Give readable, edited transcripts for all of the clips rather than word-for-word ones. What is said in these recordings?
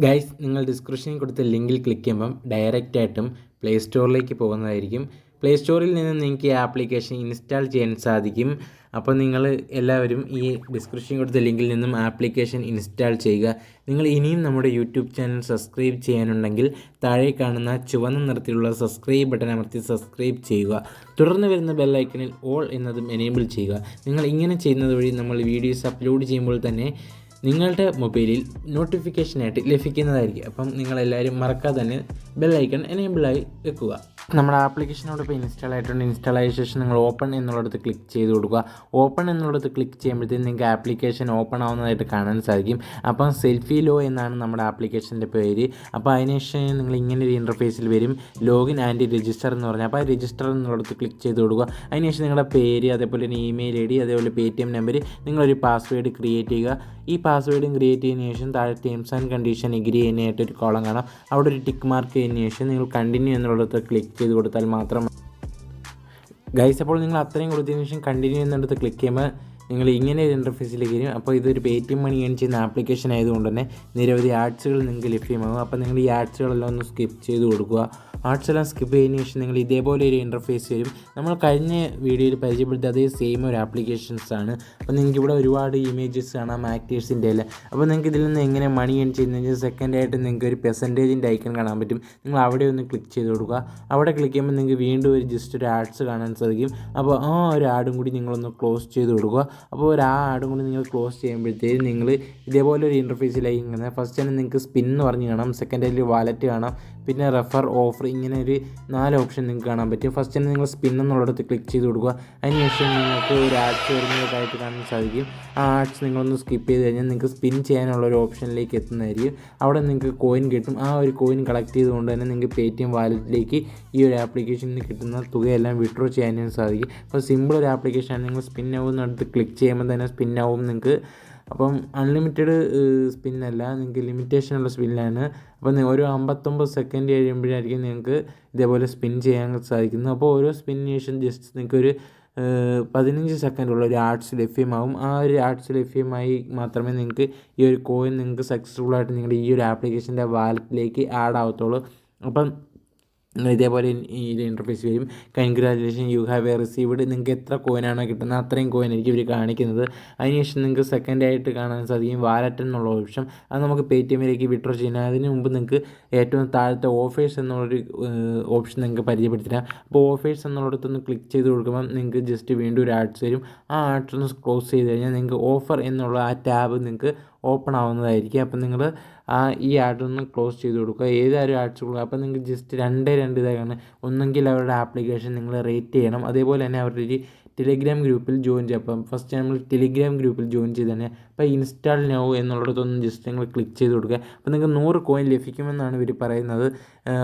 Guys, നിങ്ങൾ ഡിസ്ക്രിപ്ഷനിൽ കൊടുത്ത ലിങ്കിൽ ക്ലിക്ക് ചെയ്യുമ്പം ഡയറക്റ്റായിട്ടും പ്ലേ സ്റ്റോറിലേക്ക് പോകുന്നതായിരിക്കും. പ്ലേ സ്റ്റോറിൽ നിന്ന് നിങ്ങൾക്ക് ഈ ആപ്ലിക്കേഷൻ ഇൻസ്റ്റാൾ ചെയ്യാൻ സാധിക്കും. അപ്പോൾ നിങ്ങൾ എല്ലാവരും ഈ ഡിസ്ക്രിപ്ഷനിൽ കൊടുത്ത ലിങ്കിൽ നിന്നും ആപ്ലിക്കേഷൻ ഇൻസ്റ്റാൾ ചെയ്യുക. നിങ്ങൾ ഇനിയും നമ്മുടെ യൂട്യൂബ് ചാനൽ സബ്സ്ക്രൈബ് ചെയ്യാനുണ്ടെങ്കിൽ താഴെ കാണുന്ന ചുവന്ന നിറത്തിലുള്ള സബ്സ്ക്രൈബ് ബട്ടൺ അമർത്തി സബ്സ്ക്രൈബ് ചെയ്യുക. തുടർന്ന് വരുന്ന ബെല്ലൈക്കണിൽ ഓൾ എന്നതും എനേബിൾ ചെയ്യുക. നിങ്ങൾ ഇങ്ങനെ ചെയ്യുന്നത് വഴി നമ്മൾ വീഡിയോസ് അപ്ലോഡ് ചെയ്യുമ്പോൾ തന്നെ നിങ്ങളുടെ മൊബൈലിൽ നോട്ടിഫിക്കേഷനായിട്ട് ലഭിക്കുന്നതായിരിക്കും. അപ്പം നിങ്ങളെല്ലാവരും മറക്കാതെ തന്നെ ബെല്ലൈക്കൺ എനേബിളായി വെക്കുക. നമ്മുടെ ആപ്ലിക്കേഷനോടൊപ്പം ഇൻസ്റ്റാൾ ആയിട്ടുണ്ട്. ഇൻസ്റ്റാൾ ആയ ശേഷം നിങ്ങൾ ഓപ്പൺ എന്നുള്ളിടത്ത് ക്ലിക്ക് ചെയ്ത് കൊടുക്കുക. ഓപ്പൺ എന്നുള്ളിടത്ത് ക്ലിക്ക് ചെയ്യുമ്പോഴത്തേക്കും നിങ്ങൾക്ക് ആപ്ലിക്കേഷൻ ഓപ്പൺ ആവുന്നതായിട്ട് കാണാൻ സാധിക്കും. അപ്പം സെൽഫി ലോ എന്നാണ് നമ്മുടെ ആപ്ലിക്കേഷൻ്റെ പേര്. അപ്പോൾ അതിനുശേഷം നിങ്ങൾ ഇങ്ങനെ ഒരു ഇൻ്റർഫേസിൽ വരും, ലോഗിൻ ആൻഡ് രജിസ്റ്റർ എന്ന് പറഞ്ഞാൽ. അപ്പോൾ ആ രജിസ്റ്റർ എന്നുള്ളിടത്ത് ക്ലിക്ക് ചെയ്ത് കൊടുക്കുക. അതിനുശേഷം നിങ്ങളുടെ പേര്, അതേപോലെ തന്നെ ഇമെയിൽ ID, അതേപോലെ paytm നമ്പർ, നിങ്ങളൊരു പാസ്വേഡ് ക്രിയേറ്റ് ചെയ്യുക. ഈ പാസ്വേഡും ക്രിയേറ്റ് ചെയ്തതിന് ശേഷം താഴെ ടേംസ് ആൻഡ് കണ്ടീഷൻ എഗ്രി ചെയ്യാനായിട്ടൊരു കോളം കാണാം. അവിടെ ഒരു ടിക്ക് മാർക്ക് ചെയ്തതിന് ശേഷം നിങ്ങൾ കണ്ടിന്യൂ എന്നുള്ളിടത്ത് ക്ലിക്ക് ചെയ്ത് കൊടുത്താൽ മാത്രം ഗൈസ്. അപ്പോൾ നിങ്ങൾ അത്രയും കൊടുത്തതിന് ശേഷം കണ്ടിന്യൂ എന്നുള്ളത് ക്ലിക്ക് ചെയ്യുമ്പോൾ നിങ്ങൾ ഇങ്ങനെ ഒരു ഇൻ്റർഫേസിലേക്ക് വരും. അപ്പോൾ ഇതൊരു പേടിഎം മണി ഏൺ ചെയ്യുന്ന ആപ്ലിക്കേഷൻ ആയതുകൊണ്ട് തന്നെ നിരവധി ആഡ്സുകൾ നിങ്ങൾക്ക് ലഭ്യമാകും. അപ്പോൾ നിങ്ങൾ ഈ ആഡ്സുകളെല്ലാം ഒന്ന് സ്കിപ്പ് ചെയ്ത് കൊടുക്കുക. ആഡ്സ് എല്ലാം സ്കിപ്പ് ചെയ്തതിന് ശേഷം നിങ്ങൾ ഇതേപോലെ ഒരു ഇൻ്റർഫേസ് വരും. നമ്മൾ കഴിഞ്ഞ വീഡിയോയിൽ പരിചയപ്പെടുത്തിയ അതേ സെയിം ഒരു ആപ്ലിക്കേഷൻസ് ആണ്. അപ്പോൾ നിങ്ങൾക്ക് ഇവിടെ ഒരുപാട് ഇമേജസ് കാണാം ആക്ടേഴ്സിൻ്റെ എല്ലാം. അപ്പോൾ നിങ്ങൾക്ക് ഇതിൽ നിന്ന് എങ്ങനെ മണി ഏൺ ചെയ്യുന്നത് സെക്കൻഡായിട്ട് നിങ്ങൾക്ക് ഒരു പെർസെൻറ്റേജിൻ്റെ ഐക്കൺ കാണാൻ പറ്റും. നിങ്ങൾ അവിടെ ഒന്ന് ക്ലിക്ക് ചെയ്ത് കൊടുക്കുക. അവിടെ ക്ലിക്ക് ചെയ്യുമ്പോൾ നിങ്ങൾക്ക് വീണ്ടും ഒരു ജസ്റ്റ് ഒരു ആഡ്സ് കാണാൻ സാധിക്കും. അപ്പോൾ ആ ഒരു ആഡും കൂടി നിങ്ങളൊന്ന് ക്ലോസ് ചെയ്ത് കൊടുക്കുക. അപ്പോൾ ഒരു ആഡും കൂടി നിങ്ങൾ ക്ലോസ് ചെയ്യുമ്പോഴത്തേക്കും നിങ്ങൾ ഇതേപോലെ ഒരു ഇൻ്റർഫേസിലായി ഇങ്ങനെ ഫസ്റ്റ് തന്നെ നിങ്ങൾക്ക് സ്പിൻ എന്ന് പറഞ്ഞ് കാണാം, സെക്കൻഡിൽ വാലറ്റ് കാണാം, പിന്നെ റെഫർ ഓഫർ, ഇങ്ങനെ ഒരു 4 ഓപ്ഷൻ നിങ്ങൾക്ക് കാണാൻ പറ്റും. ഫസ്റ്റ് തന്നെ നിങ്ങൾ സ്പിൻ എന്നുള്ളിടത്ത് ക്ലിക്ക് ചെയ്ത് കൊടുക്കുക. അതിനുശേഷം നിങ്ങൾക്ക് ഒരു ആഡ്സ് വരുന്നതായിട്ട് കാണാൻ സാധിക്കും. ആ ആഡ്സ് നിങ്ങളൊന്ന് സ്കിപ്പ് ചെയ്ത് കഴിഞ്ഞാൽ നിങ്ങൾക്ക് സ്പിൻ ചെയ്യാനുള്ള ഒരു ഓപ്ഷനിലേക്ക് എത്തുന്നതായിരിക്കും. അവിടെ നിങ്ങൾക്ക് കോയിൻ കിട്ടും. ആ ഒരു കോയിൻ കളക്ട് ചെയ്തുകൊണ്ട് തന്നെ നിങ്ങൾക്ക് പേടിഎം വാലറ്റിലേക്ക് ഈ ഒരു ആപ്ലിക്കേഷനിൽ കിട്ടുന്ന തുകയെല്ലാം വിഡ്രോ ചെയ്യാനും സാധിക്കും. അപ്പോൾ സിമ്പിൾ ഒരു ആപ്ലിക്കേഷനാണ്. നിങ്ങൾ സ്പിൻ ആവുന്നിടത്ത് ക്ലിക്ക് ചെയ്യുമ്പോൾ തന്നെ സ്പിൻ ആവും നിങ്ങൾക്ക്. അപ്പം അൺലിമിറ്റഡ് സ്പിന്നല്ല, നിങ്ങൾക്ക് ലിമിറ്റേഷനുള്ള സ്പിന്നാണ്. അപ്പോൾ ഒരു 59 സെക്കൻഡ് കഴിയുമ്പോഴായിരിക്കും നിങ്ങൾക്ക് ഇതേപോലെ സ്പിൻ ചെയ്യാൻ സാധിക്കുന്നത്. അപ്പോൾ ഓരോ സ്പിന്നിന് ശേഷം ജസ്റ്റ് നിങ്ങൾക്കൊരു 15 സെക്കൻഡുള്ള ഒരു ആഡ്സ് ലഭ്യമാകും. ആ ഒരു ആഡ്സ് ലഭ്യമായി മാത്രമേ നിങ്ങൾക്ക് ഈ ഒരു കോയിൻ നിങ്ങൾക്ക് സക്സസ്ഫുള്ളായിട്ട് നിങ്ങളുടെ ഈ ഒരു ആപ്ലിക്കേഷൻ്റെ വാലറ്റിലേക്ക് ആഡ് ആവത്തുള്ളൂ. അപ്പം ഇതേപോലെ ഈ ഇൻ്റർഫേസ് വരും. Congratulation, you have A received. നിങ്ങൾക്ക് എത്ര കോയിനാണോ കിട്ടുന്നത് അത്രയും കോയിൻ ആയിരിക്കും ഇവർ കാണിക്കുന്നത്. അതിനുശേഷം നിങ്ങൾക്ക് സെക്കൻഡായിട്ട് കാണാൻ സാധിക്കും വാലറ്റ് എന്നുള്ള ഓപ്ഷൻ. അത് നമുക്ക് പേടിഎമ്മിലേക്ക് വിഡ്രോ ചെയ്യാം. അതിന് മുമ്പ് നിങ്ങൾക്ക് ഏറ്റവും താഴത്തെ ഓഫേഴ്സ് എന്നുള്ളൊരു ഓപ്ഷൻ നിങ്ങൾക്ക് പരിചയപ്പെടുത്തിരാം. അപ്പോൾ ഓഫേഴ്സ് എന്നുള്ളിടത്തൊന്ന് ക്ലിക്ക് ചെയ്ത് കൊടുക്കുമ്പോൾ നിങ്ങൾക്ക് ജസ്റ്റ് വീണ്ടും ഒരു ആഡ്സ് വരും. ആ ആഡ്സ് ഒന്ന് ക്ലോസ് ചെയ്ത് കഴിഞ്ഞാൽ നിങ്ങൾക്ക് ഓഫർ എന്നുള്ള ആ ടാബ് നിങ്ങൾക്ക് ഓപ്പൺ ആവുന്നതായിരിക്കും. അപ്പം നിങ്ങൾ ഈ ആഡൊന്ന് ക്ലോസ് ചെയ്ത് കൊടുക്കുക. ഏതൊരു ആഡ്സ് കൊടുക്കുക. അപ്പോൾ നിങ്ങൾക്ക് ജസ്റ്റ് രണ്ടേ ഇതാണ്. ഒന്നെങ്കിൽ അവരുടെ ആപ്ലിക്കേഷൻ നിങ്ങൾ റേറ്റ് ചെയ്യണം, അതേപോലെ തന്നെ അവരുടെ ഒരു ടെലിഗ്രാം ഗ്രൂപ്പിൽ ജോയിൻ ചെയ്യുക. അപ്പം ഫസ്റ്റ് നമ്മൾ ടെലിഗ്രാം ഗ്രൂപ്പിൽ ജോയിൻ ചെയ്ത് തന്നെ അപ്പോൾ ഇൻസ്റ്റാൾ നൗ എന്നുള്ളിടത്തൊന്ന് ജസ്റ്റ് നിങ്ങൾ ക്ലിക്ക് ചെയ്ത് കൊടുക്കുക. അപ്പോൾ നിങ്ങൾക്ക് 100 കോയിൻ ലഭിക്കുമെന്നാണ് ഇവർ പറയുന്നത്.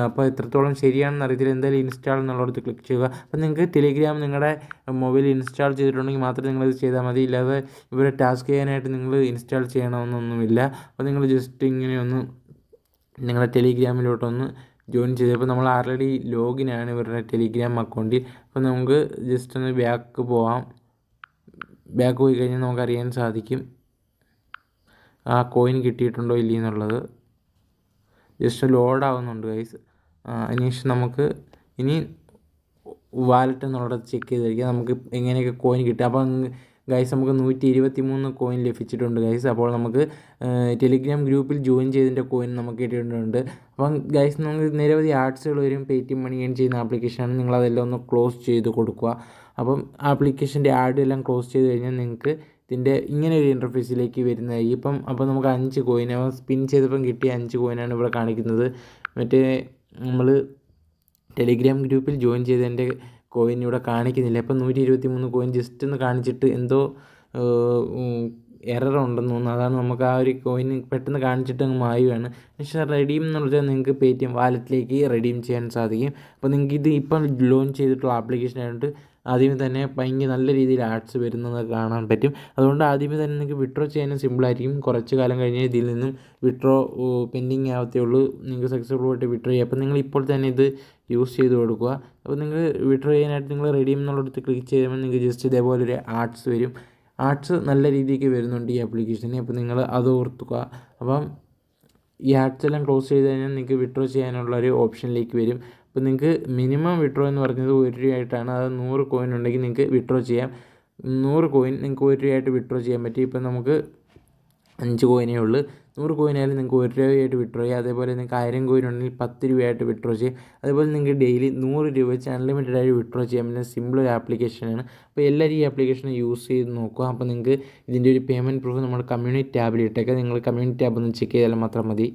അപ്പോൾ എത്രത്തോളം ശരിയാണെന്ന് അറിയത്തില്ല. എന്തായാലും ഇൻസ്റ്റാൾ എന്നുള്ളിടത്ത് ക്ലിക്ക് ചെയ്യുക. അപ്പോൾ നിങ്ങൾക്ക് ടെലിഗ്രാം നിങ്ങളുടെ മൊബൈലിൽ ഇൻസ്റ്റാൾ ചെയ്തിട്ടുണ്ടെങ്കിൽ മാത്രമേ നിങ്ങളത് ചെയ്താൽ മതി. ഇല്ലാതെ ഇവരെ ടാസ്ക് ചെയ്യാനായിട്ട് നിങ്ങൾ ഇൻസ്റ്റാൾ ചെയ്യണമെന്നൊന്നുമില്ല. അപ്പോൾ നിങ്ങൾ ജസ്റ്റ് ഇങ്ങനെയൊന്ന് നിങ്ങളുടെ ടെലിഗ്രാമിലോട്ടൊന്ന് ജോയിൻ ചെയ്തപ്പോൾ നമ്മൾ ആൾറെഡി ലോഗിനാണ് ഇവരുടെ ടെലിഗ്രാം അക്കൗണ്ടിൽ. അപ്പോൾ നമുക്ക് ജസ്റ്റ് ഒന്ന് ബാക്ക് പോവാം. ബാക്ക് പോയി കഴിഞ്ഞാൽ നമുക്കറിയാൻ സാധിക്കും ആ കോയിൻ കിട്ടിയിട്ടുണ്ടോ ഇല്ല എന്നുള്ളത്. ജസ്റ്റ് ലോഡ് ആവുന്നുണ്ട് ഗൈസ്. അതിനുശേഷം നമുക്ക് ഇനി വാലറ്റ് എന്നുള്ളത് ചെക്ക് ചെയ്തിരിക്കുക നമുക്ക് എങ്ങനെയൊക്കെ കോയിൻ കിട്ടുക. അപ്പം ഗൈസ് നമുക്ക് 123 കോയിൻ ലഭിച്ചിട്ടുണ്ട് ഗൈസ്. അപ്പോൾ നമുക്ക് ടെലിഗ്രാം ഗ്രൂപ്പിൽ ജോയിൻ ചെയ്തതിൻ്റെ കോയിൻ നമുക്ക് കിട്ടിയിട്ടുണ്ട്. അപ്പം ഗൈസ് നമുക്ക് നിരവധി ആഡ്സുകൾ വരും. പേടിഎം മണി ഏൺ ചെയ്യുന്ന ആപ്ലിക്കേഷനാണ്. നിങ്ങളതെല്ലാം ഒന്ന് ക്ലോസ് ചെയ്ത് കൊടുക്കുക. അപ്പം ആപ്ലിക്കേഷൻ്റെ ആഡ് എല്ലാം ക്ലോസ് ചെയ്ത് കഴിഞ്ഞാൽ നിങ്ങൾക്ക് ഇതിൻ്റെ ഇങ്ങനെ ഒരു ഇൻ്റർഫേസിലേക്ക് വരുന്നതായിരിക്കും. അപ്പോൾ നമുക്ക് 5 കോയിൻ സ്പിൻ ചെയ്തപ്പം കിട്ടിയ 5 കോയിനാണ് ഇവിടെ കാണിക്കുന്നത്. മറ്റേ നമ്മൾ ടെലിഗ്രാം ഗ്രൂപ്പിൽ ജോയിൻ ചെയ്തതിൻ്റെ കോയിൻ ഇവിടെ കാണിക്കുന്നില്ല. അപ്പം 123 കോയിൻ ജസ്റ്റ് ഒന്ന് കാണിച്ചിട്ട് എന്തോ എറർ ഉണ്ടെന്ന് തോന്നുന്നു. അതാണ് നമുക്ക് ആ ഒരു കോയിൻ പെട്ടെന്ന് കാണിച്ചിട്ട് അങ്ങ് മായുകയാണ്. പക്ഷേ റെഡീം എന്ന് പറഞ്ഞാൽ നിങ്ങൾക്ക് പേടിഎം വാലറ്റിലേക്ക് റെഡീം ചെയ്യാൻ സാധിക്കും. അപ്പോൾ നിങ്ങൾക്ക് ഇത് ഇപ്പം ലോഞ്ച് ചെയ്തിട്ടുള്ള ആപ്ലിക്കേഷൻ ആയതുകൊണ്ട് ആദ്യമേ തന്നെ ഭയങ്കര നല്ല രീതിയിൽ ആഡ്സ് വരുന്നത് കാണാൻ പറ്റും. അതുകൊണ്ട് ആദ്യമേ തന്നെ നിങ്ങൾക്ക് വിഡ്രോ ചെയ്യാനും സിമ്പിളായിരിക്കും. കുറച്ച് കാലം കഴിഞ്ഞ് ഇതിൽ നിന്നും വിഡ്രോ പെൻഡിങ് ആവത്തേ ഉള്ളൂ. നിങ്ങൾക്ക് സക്സസ്ഫുള്ളായിട്ട് വിഡ്രോ ചെയ്യാം. അപ്പോൾ നിങ്ങൾ ഇപ്പോൾ തന്നെ ഇത് യൂസ് ചെയ്ത് കൊടുക്കുക. അപ്പോൾ നിങ്ങൾ വിഡ്രോ ചെയ്യാനായിട്ട് നിങ്ങൾ റെഡീം എന്നുള്ളിടത്ത് ക്ലിക്ക് ചെയ്യുമ്പോൾ നിങ്ങൾക്ക് ജസ്റ്റ് ഇതേപോലെ ഒരു ആഡ്സ് വരും. ആഡ്സ് നല്ല രീതിക്ക് വരുന്നുണ്ട് ഈ ആപ്ലിക്കേഷന്. അപ്പോൾ നിങ്ങൾ അത് ഓർത്തുക. അപ്പം ഈ ആഡ്സ് എല്ലാം ക്ലോസ് ചെയ്ത് കഴിഞ്ഞാൽ നിങ്ങൾക്ക് വിഡ്രോ ചെയ്യാനുള്ള ഒരു ഓപ്ഷനിലേക്ക് വരും. അപ്പോൾ നിങ്ങൾക്ക് മിനിമം വിഡ്രോ എന്ന് പറയുന്നത് 1 രൂപയായിട്ടാണ്. അത് 100 കോയിൻ ഉണ്ടെങ്കിൽ നിങ്ങൾക്ക് വിഡ്രോ ചെയ്യാം. 100 കോയിൻ നിങ്ങൾക്ക് 1 രൂപയായിട്ട് വിഡ്രോ ചെയ്യാൻ പറ്റും. ഇപ്പം നമുക്ക് 5 കോയിനേ ഉള്ളൂ. 100 കോയിനായാലും നിങ്ങൾക്ക് 1 രൂപയായിട്ട് വിഡ്രോ ചെയ്യാം. അതേപോലെ നിങ്ങൾക്ക് 1000 കോയിൻ ഉണ്ടെങ്കിൽ 10 രൂപയായിട്ട് വിഡ്രോ ചെയ്യാം. അതേപോലെ നിങ്ങൾക്ക് ഡെയിലി 100 രൂപ വെച്ച് അൺലിമിറ്റഡ് ആയിട്ട് വിഡ്രോ ചെയ്യാൻ പറ്റുന്ന സിമ്പിൾ ഒരു ആപ്ലിക്കേഷനാണ്. അപ്പോൾ എല്ലാവരും ഈ ആപ്ലിക്കേഷൻ യൂസ് ചെയ്ത് നോക്കുക. അപ്പോൾ നിങ്ങൾക്ക് ഇതിൻ്റെ ഒരു പേയ്മെൻറ്റ് പ്രൂഫ് നമ്മൾ കമ്മ്യൂണിറ്റി ടാബിൽ ഇട്ടേക്കാം. നിങ്ങൾ കമ്മ്യൂണിറ്റി ടാബ് ഒന്ന് ചെക്ക് ചെയ്താൽ മാത്രം മതി.